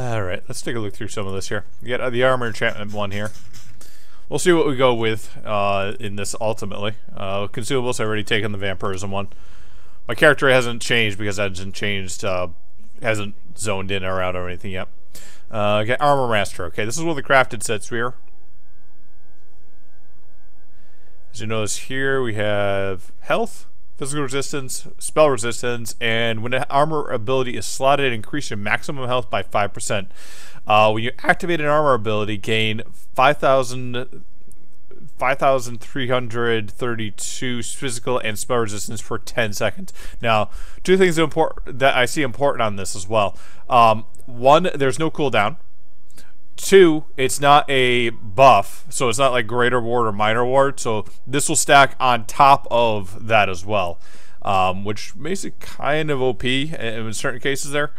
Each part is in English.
Alright, let's take a look through some of this here. We get the armor enchantment one here. We'll see what we go with in this ultimately. Consumables, I've already taken the vampirism one. My character hasn't changed because I hasn't changed, hasn't zoned in or out or anything yet. Okay, armor master. Okay, this is one of the crafted sets here. As you notice here, we have health, physical resistance, spell resistance, and when an armor ability is slotted, increase your maximum health by 5%. When you activate an armor ability, gain 5,332 physical and spell resistance for 10 seconds. Now, two things that I see important on this as well. One, there's no cooldown. Two, it's not a buff, so it's not like greater ward or minor ward, so this will stack on top of that as well, which makes it kind of OP in certain cases there.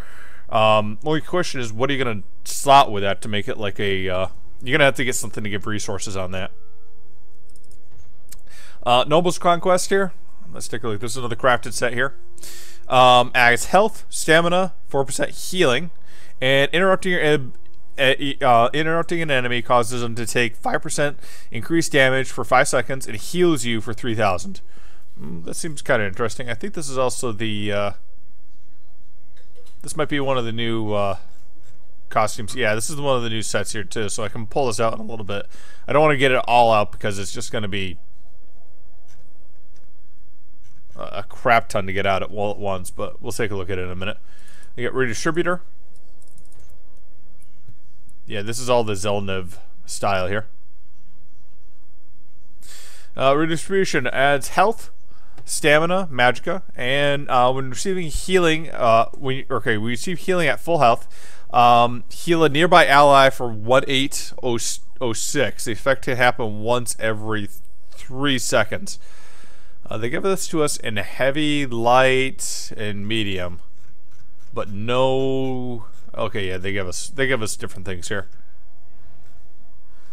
Only question is, what are you going to slot with that to make it like a, you're going to have to get something to give resources on that. Noble's Conquest here. Let's take a look. This is another crafted set here. Adds health, stamina, 4% healing, and interrupting an enemy causes them to take 5% increased damage for 5 seconds and heals you for 3,000. That seems kind of interesting. I think this is also the this might be one of the new costumes. Yeah, this is one of the new sets here too, so I can pull this out in a little bit. I don't want to get it all out because it's just going to be a crap ton to get out at once, but we'll take a look at it in a minute. We get Redistributor. Yeah, this is all the Zelniv style here. Redistribution adds health, stamina, magicka, and when receiving healing, we receive healing at full health. Heal a nearby ally for 1806. The effect can happen once every 3 seconds. They give this to us in heavy, light, and medium, but no. Okay, yeah, they give us different things here.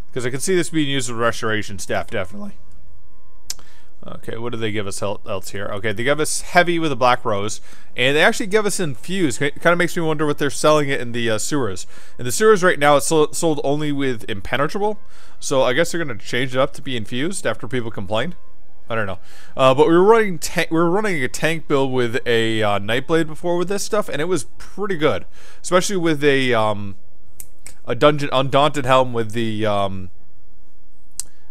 Because I can see this being used with restoration staff, definitely. Okay, what do they give us else here? Okay, they give us heavy with a black rose, and they actually give us infused. It kind of makes me wonder what they're selling it in the sewers. In the sewers right now, it's sold only with impenetrable, so I guess they're going to change it up to be infused after people complained. I don't know, but we were running a tank build with a Nightblade before with this stuff, and it was pretty good, especially with a dungeon Undaunted helm with the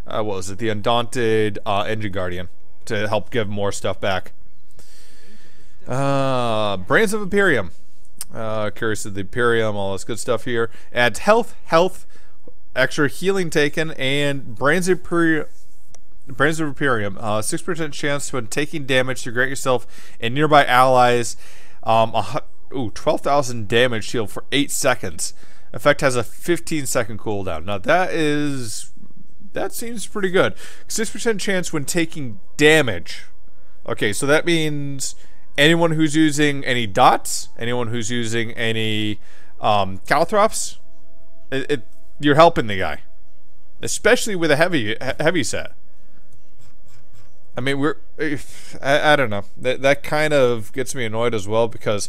what was it? The Undaunted Engine Guardian to help give more stuff back. Brands of Imperium, curious of the Imperium, all this good stuff here. Adds health, extra healing taken, and Brands of Imperium. 6% chance when taking damage to grant yourself and nearby allies 12,000 damage shield for 8 seconds. Effect has a 15-second cooldown. Now that seems pretty good. 6% chance when taking damage. Okay, so that means anyone who's using any dots, anyone who's using any caltrops, you're helping the guy, especially with a heavy set. I mean, I don't know. That kind of gets me annoyed as well because,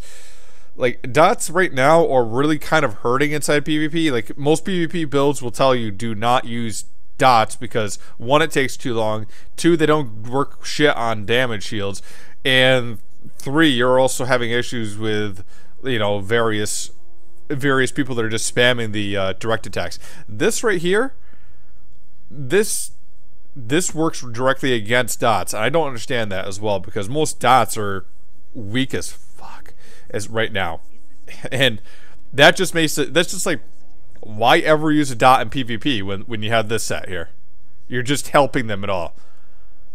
like, dots right now are really kind of hurting inside PvP. Like, most PvP builds will tell you do not use dots because, one, it takes too long. Two, they don't work shit on damage shields. And three, you're also having issues with, you know, various people that are just spamming the direct attacks. This right here, this works directly against dots. I don't understand that as well because most dots are weak as fuck as right now, and that just makes it. That's just like, why ever use a dot in PvP when you have this set here? You're just helping them at all.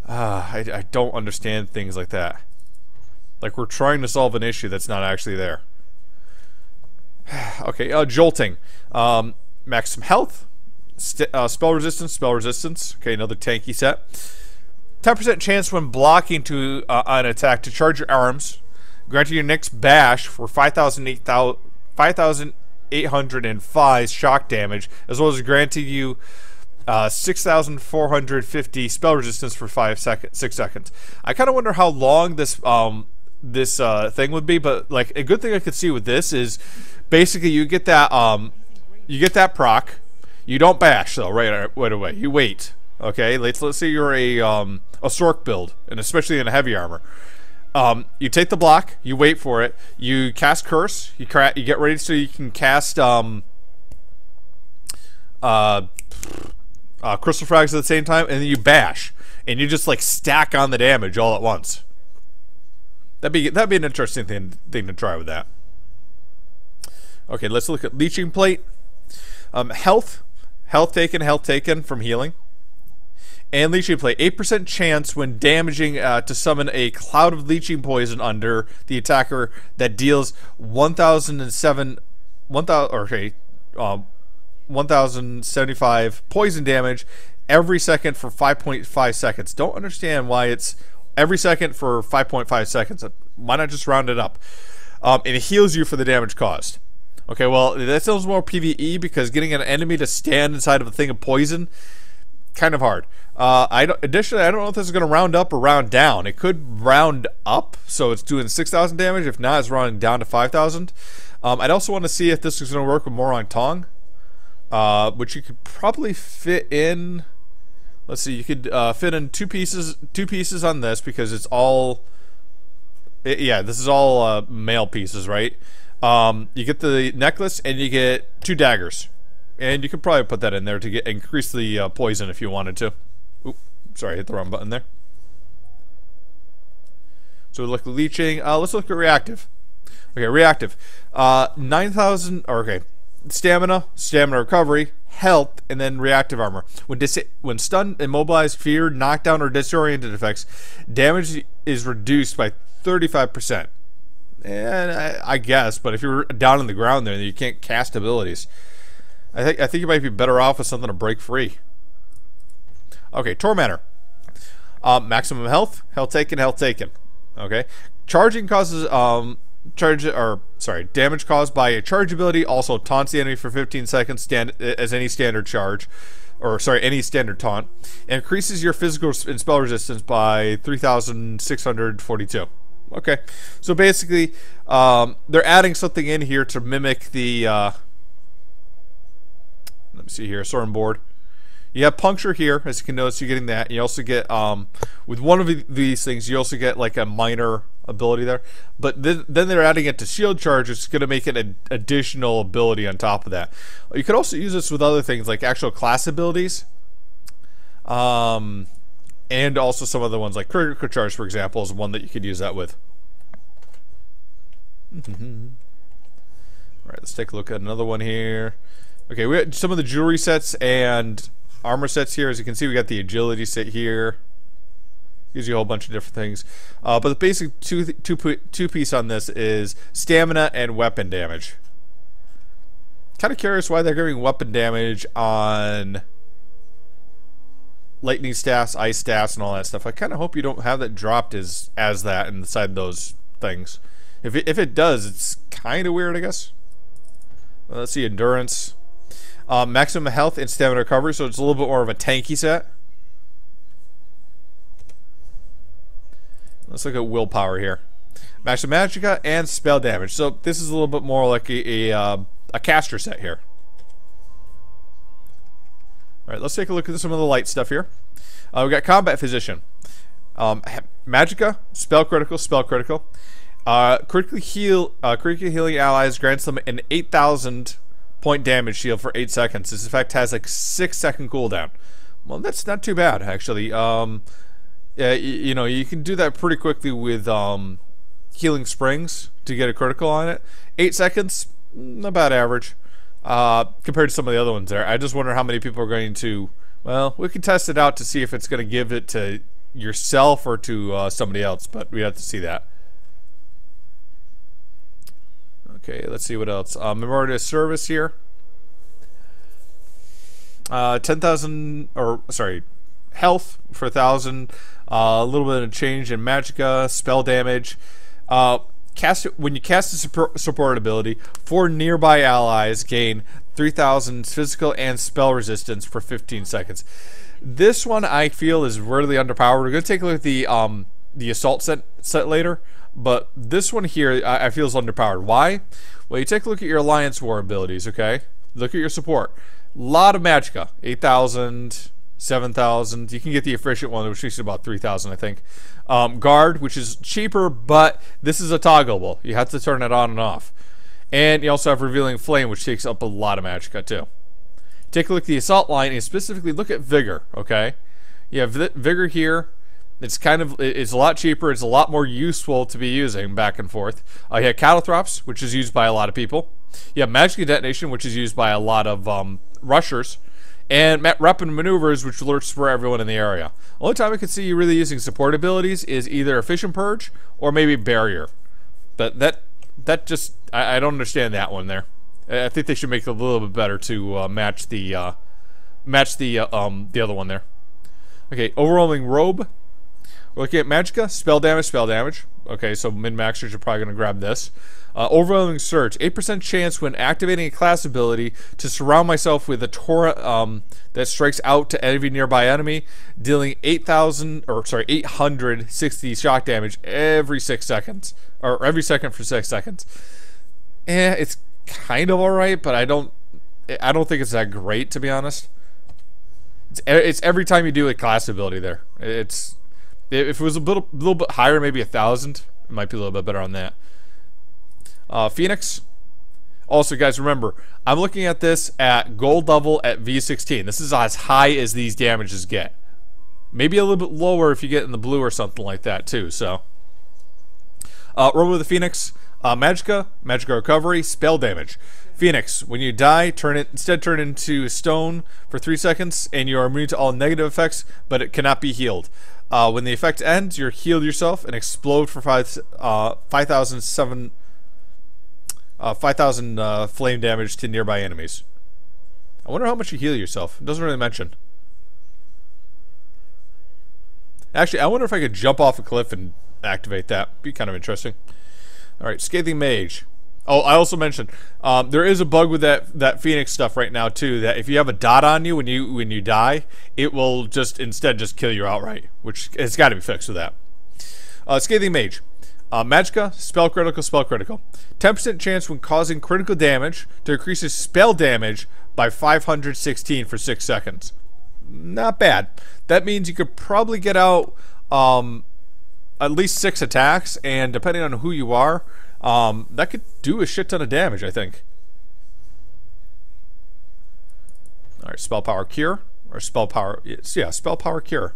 I don't understand things like that. Like we're trying to solve an issue that's not actually there. Okay, jolting, maximum health. Spell resistance. Okay, another tanky set. 10% chance when blocking to an attack to charge your arms, granting your next bash for 5,805 shock damage, as well as granting you 6,450 spell resistance for 6 seconds. I kind of wonder how long this this thing would be, but like a good thing I could see with this is basically you get that proc. You don't bash though right away. You wait. Okay, let's say you're a Sork build, and especially in a heavy armor. You take the block, you wait for it, you cast Curse, you get ready so you can cast Crystal Frags at the same time, and then you bash, and you just like stack on the damage all at once. That'd be an interesting thing to try with that. Okay, let's look at Leeching Plate. Health taken from healing. And Leeching Plate, 8% chance when damaging to summon a cloud of leeching poison under the attacker that deals 1,075 poison damage every second for 5.5 seconds. Don't understand why it's every second for 5.5 seconds. Why not just round it up? And it heals you for the damage caused. Okay, well, that sounds more PvE because getting an enemy to stand inside of a thing of poison, kind of hard. Additionally, I don't know if this is going to round up or round down. It could round up, so it's doing 6,000 damage. If not, it's rounding down to 5,000. I'd also want to see if this is going to work with Morang Tong, which you could probably fit in. Let's see, you could fit in two pieces on this because it's all. Yeah, this is all male pieces, right? You get the necklace and you get 2 daggers. And you could probably put that in there to increase the poison if you wanted to. Oop, sorry, I hit the wrong button there. So we look at leeching. Let's look at reactive. Okay, reactive. 9,000. Okay, stamina recovery, health, and then reactive armor. When stunned, immobilized, feared, knocked down, or disoriented effects, damage is reduced by 35%. And I guess, but if you're down on the ground there, you can't cast abilities. I think you might be better off with something to break free. Okay, Tormentor. Maximum health taken. Okay, charging causes damage caused by a charge ability. Also taunts the enemy for 15 seconds as any standard charge, any standard taunt. And increases your physical and spell resistance by 3,642. Okay, so basically, they're adding something in here to mimic the. Let me see here, Sword and Board. You have Puncture here, as you can notice. You're getting that. You also get with one of these things, you also get like a minor ability there. But then they're adding it to Shield Charge, which is going to make it an additional ability on top of that. You could also use this with other things like actual class abilities. And also some other ones like Critical Charge, for example, is one that you could use that with. Alright, let's take a look at another one here. Okay, we got some of the jewelry sets and armor sets here. As you can see, we got the agility set here. Gives you a whole bunch of different things. But the basic two piece on this is stamina and weapon damage. Kind of curious why they're giving weapon damage on lightning staffs, ice staffs, and all that stuff. I kind of hope you don't have that dropped as that inside those things. If it does, it's kind of weird, I guess. Well, let's see, endurance, maximum health and stamina recovery, so it's a little bit more of a tanky set. Let's look at willpower here. Maximum magicka and spell damage. So this is a little bit more like a caster set here. Alright, let's take a look at some of the light stuff here. We got Combat Physician. Magicka, spell critical. Critically healing allies grants them an 8,000 point damage shield for 8 seconds. This effect has like 6-second cooldown. Well, that's not too bad, actually. Yeah, you know, you can do that pretty quickly with Healing Springs to get a critical on it. 8 seconds, about average. Compared to some of the other ones there. I just wonder how many people are going to. Well, we can test it out to see if it's going to give it to yourself or to somebody else, but we have to see that. Okay, let's see what else. Memorial Service here. 10,000, or sorry, health for 1,000. A little bit of change in magicka, spell damage. When you cast a support ability, 4 nearby allies gain 3,000 physical and spell resistance for 15 seconds. This one I feel is really underpowered. We're going to take a look at the assault set later, But this one here, I feel is underpowered. Why? Well, you take a look at your Alliance War abilities, okay? Look at your support. A lot of magicka. 8,000, 7,000. You can get the efficient one, which is about 3,000, I think. Guard, which is cheaper, but this is a toggleable. You have to turn it on and off. And you also have Revealing Flame, which takes up a lot of magicka, too. Take a look at the Assault line, and specifically look at Vigor, okay? You have Vigor here. It's a lot cheaper. It's a lot more useful to be using back and forth. You have Cattle which is used by a lot of people. You have Magic Detonation, which is used by a lot of rushers. And Rapid Maneuvers, which alerts for everyone in the area. Only time I can see you really using support abilities is either Efficient Purge or maybe Barrier. But that just, I don't understand that one there. I think they should make it a little bit better to match the other one there. Okay, Overwhelming Robe. We're looking at magicka, spell damage. Okay, so min-maxers are probably going to grab this. Overwhelming Surge, 8% chance when activating a class ability to surround myself with a Tora that strikes out to every nearby enemy, dealing 860 shock damage every 6 seconds, or every second for 6 seconds. It's kind of alright, but I don't think it's that great, to be honest. It's every time you do a class ability there. If it was a little bit higher, maybe 1,000, it might be a little bit better on that. Phoenix. Also, guys, remember, I'm looking at this at gold level at V16. This is as high as these damages get. Maybe a little bit lower if you get in the blue or something like that, too. So, Robe of the Phoenix. Magicka Recovery, spell damage. Phoenix, when you die, turn into stone for 3 seconds, and you are immune to all negative effects, but it cannot be healed. When the effect ends, you heal yourself and explode for 5,000 flame damage to nearby enemies. I wonder how much you heal yourself. It doesn't really mention. Actually, I wonder if I could jump off a cliff and activate that. Be kind of interesting. Alright, Scathing Mage. Oh, I also mentioned there is a bug with that Phoenix stuff right now too. That if you have a dot on you when you die, it will instead kill you outright, which has got to be fixed with that. Scathing Mage, magicka, spell critical. 10% chance when causing critical damage to increase his spell damage by 516 for 6 seconds. Not bad. That means you could probably get out at least 6 attacks, and depending on who you are. That could do a shit ton of damage, I think. Alright, Spell Power Cure. Or Spell Power... Yeah, Spell Power Cure.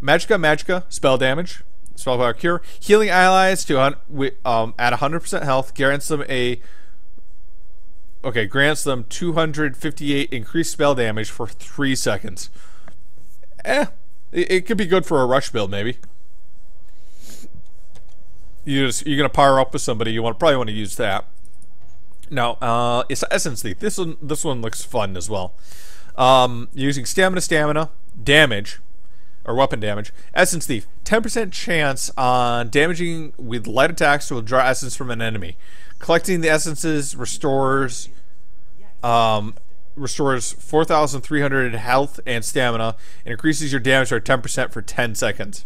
Magicka, spell damage. Spell Power Cure. Healing allies to at 100% health. Grants them 258 increased spell damage for 3 seconds. It could be good for a rush build, maybe. You're gonna power up with somebody. You probably want to use that. Now, it's Essence Thief. This one looks fun as well. Using stamina damage, or weapon damage. Essence Thief, 10% chance on damaging with light attacks to withdraw essence from an enemy. Collecting the essences restores 4,300 health and stamina, and increases your damage by 10% for 10 seconds.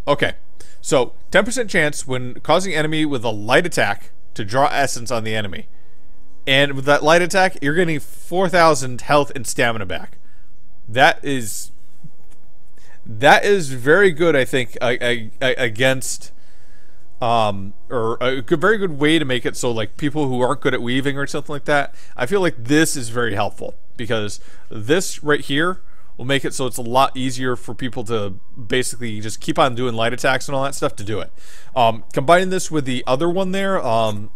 Okay. So, 10% chance when causing enemy with a light attack to draw essence on the enemy. And with that light attack, you're getting 4,000 health and stamina back. That is very good, I think, against or a very good way to make it so like people who aren't good at weaving or something like that. I feel like this is very helpful because this right here will make it so it's a lot easier for people to basically just keep on doing light attacks and all that stuff to do it. Combining this with the other one there, we'll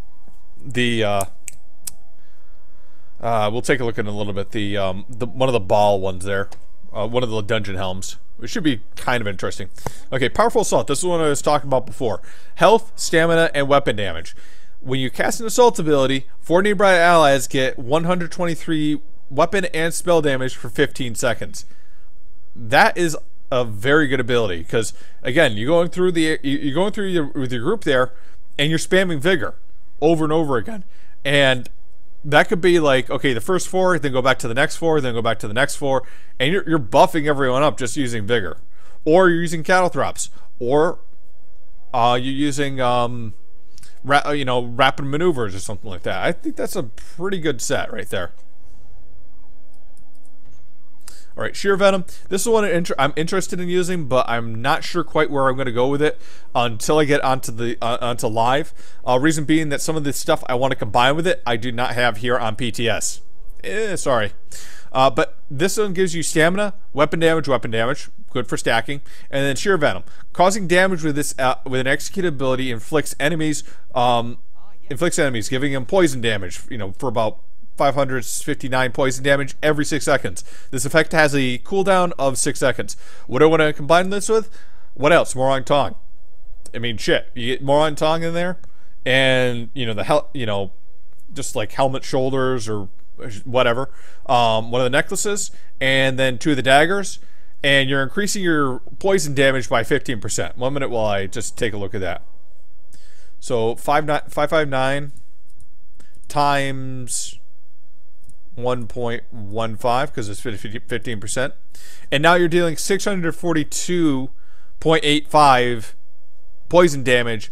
take a look in a little bit. The one of the ball ones there, one of the dungeon helms. It should be kind of interesting. Okay, Powerful Assault. This is one I was talking about before. Health, stamina, and weapon damage. When you cast an assault ability, 4 nearby allies get 123 weapon and spell damage for 15 seconds. That is a very good ability because again, you're going through with your group there, and you're spamming Vigor over and over again, and that could be like, okay, the first 4, then go back to the next 4, then go back to the next 4, and you're buffing everyone up just using Vigor, or you're using Cattle Throps, or you're using rapid maneuvers or something like that. I think that's a pretty good set right there. All right, Sheer Venom. This is one I'm interested in using, but I'm not sure quite where I'm going to go with it until I get onto the onto live. Reason being that some of the stuff I want to combine with it, I do not have here on PTS. Sorry. But this one gives you stamina, weapon damage, good for stacking, and then Sheer Venom. Causing damage with this with an execute ability inflicts enemies, giving them poison damage. For about 559 poison damage every 6 seconds. This effect has a cooldown of 6 seconds. What do I want to combine this with? What else? Morong Tong. I mean, shit. You get Morong Tong in there, and just like helmet shoulders or whatever. One of the necklaces, and then 2 of the daggers, and you're increasing your poison damage by 15%. 1 minute while I just take a look at that. So 559 times 1.15 because it's 15%, and now you're dealing 642.85 poison damage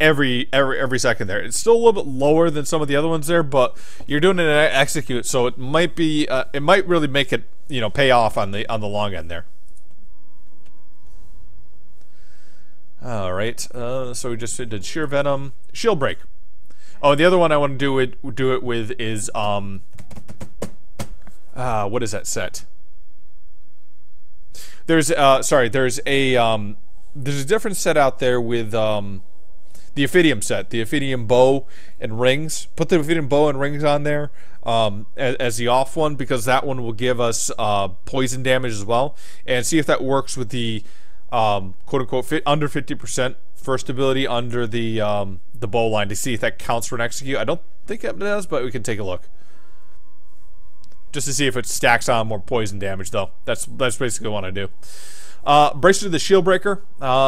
every second there. It's still a little bit lower than some of the other ones there, but you're doing it in execute, so it might be it might really make it pay off on the long end there. All right, so we just did Sheer Venom, Shield Break. Oh, the other one I want to do it with is what is that set? There's a different set out there with the Ophidium set, the Ophidium bow and rings. Put the Ophidium bow and rings on there as the off one, because that one will give us poison damage as well, and see if that works with the quote-unquote under 50% first ability under the bow line, to see if that counts for an execute. I don't think it does, but we can take a look. Just to see if it stacks on more poison damage, though. That's basically what I do. Bracelet of the Shield Breaker.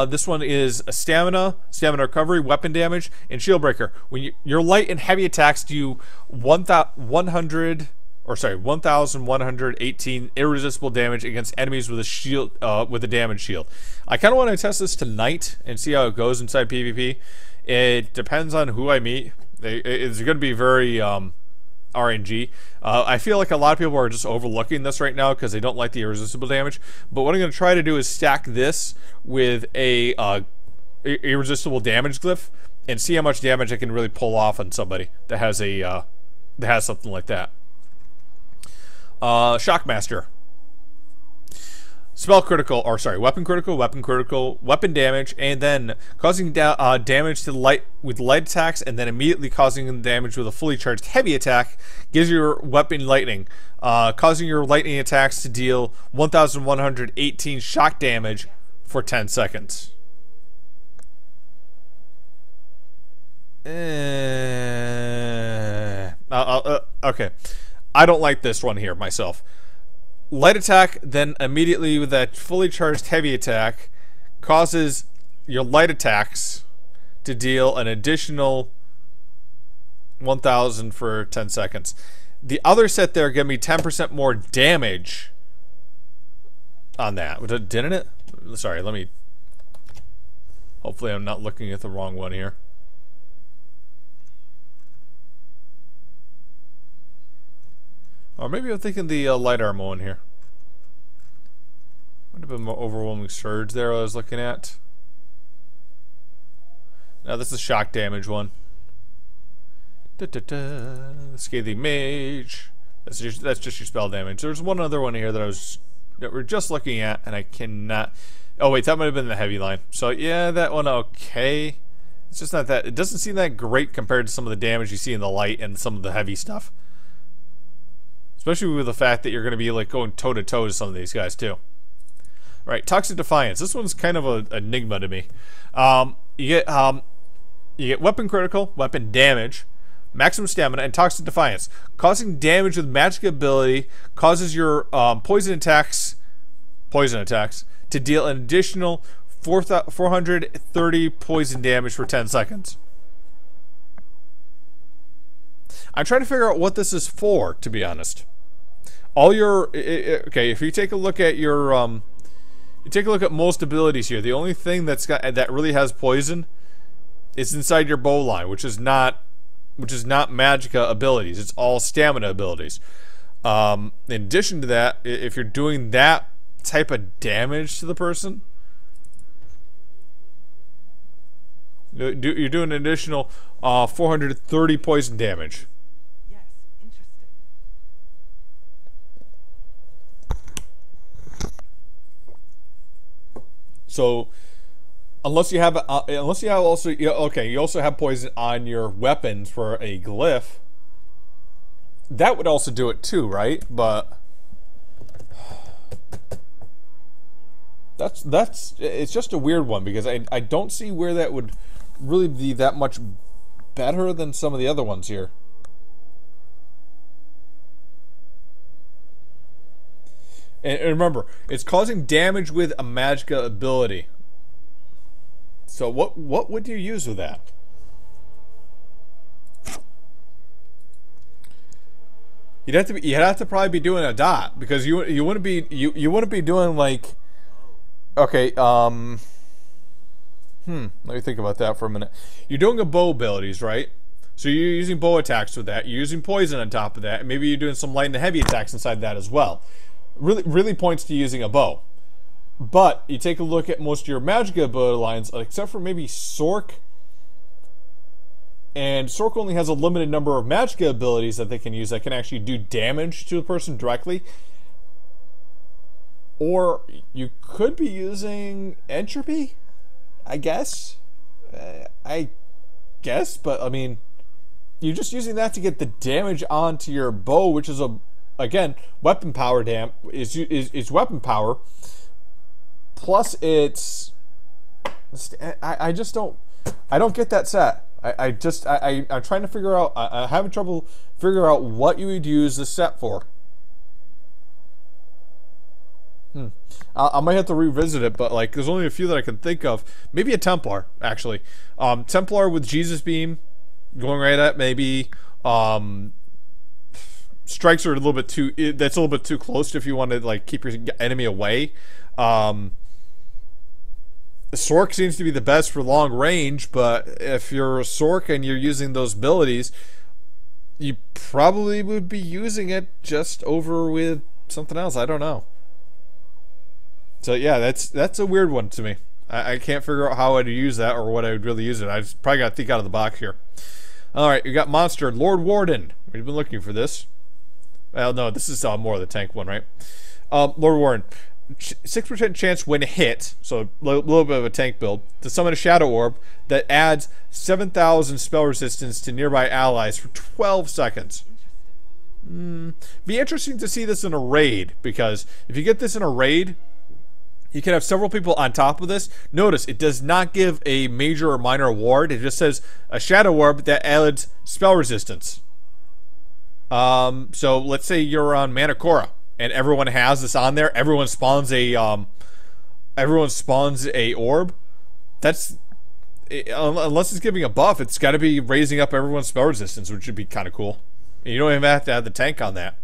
This one is a stamina recovery, weapon damage, and Shield Breaker. When your light and heavy attacks do 1,118 irresistible damage against enemies with a shield, with a damage shield. I kind of want to test this tonight and see how it goes inside PvP. It depends on who I meet. It's going to be very RNG. I feel like a lot of people are just overlooking this right now because they don't like the irresistible damage. But what I'm going to try to do is stack this with a irresistible damage glyph and see how much damage I can really pull off on somebody that has something like that. Shockmaster. Spell critical, or sorry, weapon critical, weapon damage, and then causing damage to light with light attacks, and then immediately causing damage with a fully charged heavy attack. Gives your weapon lightning, causing your lightning attacks to deal 1,118 shock damage for 10 seconds. Okay, I don't like this one here myself. Light attack, then immediately with that fully charged heavy attack, causes your light attacks to deal an additional 1,000 for 10 seconds. The other set there gave me 10% more damage on that, didn't it? Sorry, let me... Hopefully I'm not looking at the wrong one here. Or maybe I'm thinking the light armor one here. Would have been more overwhelming surge there I was looking at. Now this is shock damage one. Scathing Mage. That's just your spell damage. There's one other one here that we're just looking at, and I cannot. Oh wait, that might have been the heavy line. So yeah, that one okay. It's just not that. It doesn't seem that great compared to some of the damage you see in the light and some of the heavy stuff. Especially with the fact that you're going to be like going toe to toe to some of these guys too. Right, Toxic Defiance. This one's kind of an enigma to me. You get weapon critical, weapon damage, maximum stamina, and Toxic Defiance. Causing damage with magic ability causes your poison attacks to deal an additional 430 poison damage for 10 seconds. I'm trying to figure out what this is for, to be honest. All your okay, if you take a look at your You take a look at most abilities here. The only thing that really has poison is inside your bow line, which is not magicka abilities. It's all stamina abilities. In addition to that, if you're doing that type of damage to the person, you're doing an additional 430 poison damage. Yes, interesting. So, unless you have also, okay, you also have poison on your weapons for a glyph. That would also do it too, right? But it's just a weird one because I don't see where that would really be that much better than some of the other ones here. And remember, it's causing damage with a magicka ability. So what would you use with that? You'd have to probably be doing a dot because you wouldn't be doing like, okay, let me think about that for a minute. You're doing a bow abilities, right? So you're using bow attacks with that. You're using poison on top of that. And maybe you're doing some light and heavy attacks inside that as well. Really points to using a bow. But you take a look at most of your magicka ability lines, except for maybe Sork. And Sork only has a limited number of magicka abilities that they can use that can actually do damage to a person directly. Or you could be using entropy, I guess. But I mean, you're just using that to get the damage onto your bow, which is again weapon power. Is weapon power. Plus, I don't get that set. I'm trying to figure out. I'm having trouble figuring out what you would use this set for. I might have to revisit it, but like, there's only a few that I can think of. Maybe a Templar, actually. Templar with Jesus Beam going right at maybe. Strikes are a little bit too. That's a little bit too close if you want to like keep your enemy away. Sork seems to be the best for long range, but if you're a Sork and you're using those abilities, you probably would be using it just over with something else. I don't know. So yeah, that's a weird one to me. I can't figure out how I'd use that or what I would really use it. I just probably got to think out of the box here. Alright, you got Monster, Lord Warden. We've been looking for this. Well, no, this is more of the tank one, right? Lord Warden. 6% chance when hit, so a little bit of a tank build, to summon a Shadow Orb that adds 7,000 spell resistance to nearby allies for 12 seconds. Be interesting to see this in a raid, because if you get this in a raid, you can have several people on top of this. Notice, it does not give a major or minor ward. It just says a Shadow Orb that adds spell resistance. So let's say you're on Manacora and everyone has this on there. Everyone spawns a orb. That's unless it's giving a buff, it's got to be raising up everyone's spell resistance, which would be kind of cool. And you don't even have to have the tank on that.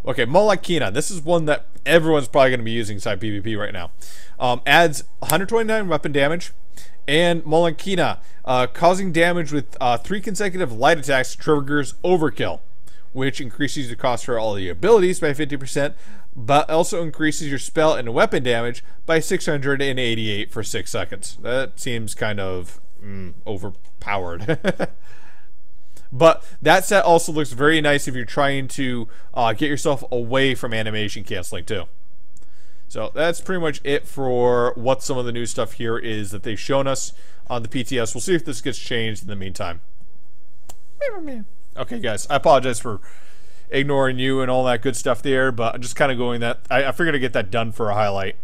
Okay, Molakina. This is one that everyone's probably going to be using inside PvP right now. Adds 129 weapon damage. And Molakina, causing damage with 3 consecutive light attacks triggers Overkill, which increases the cost for all the abilities by 50%, but also increases your spell and weapon damage by 688 for 6 seconds. That seems kind of overpowered. But that set also looks very nice if you're trying to get yourself away from animation canceling too. So that's pretty much it for what some of the new stuff here is that they've shown us on the PTS. We'll see if this gets changed in the meantime. Okay, guys, I apologize for ignoring you and all that good stuff there, but I'm just kind of going that. I figured I'd get that done for a highlight.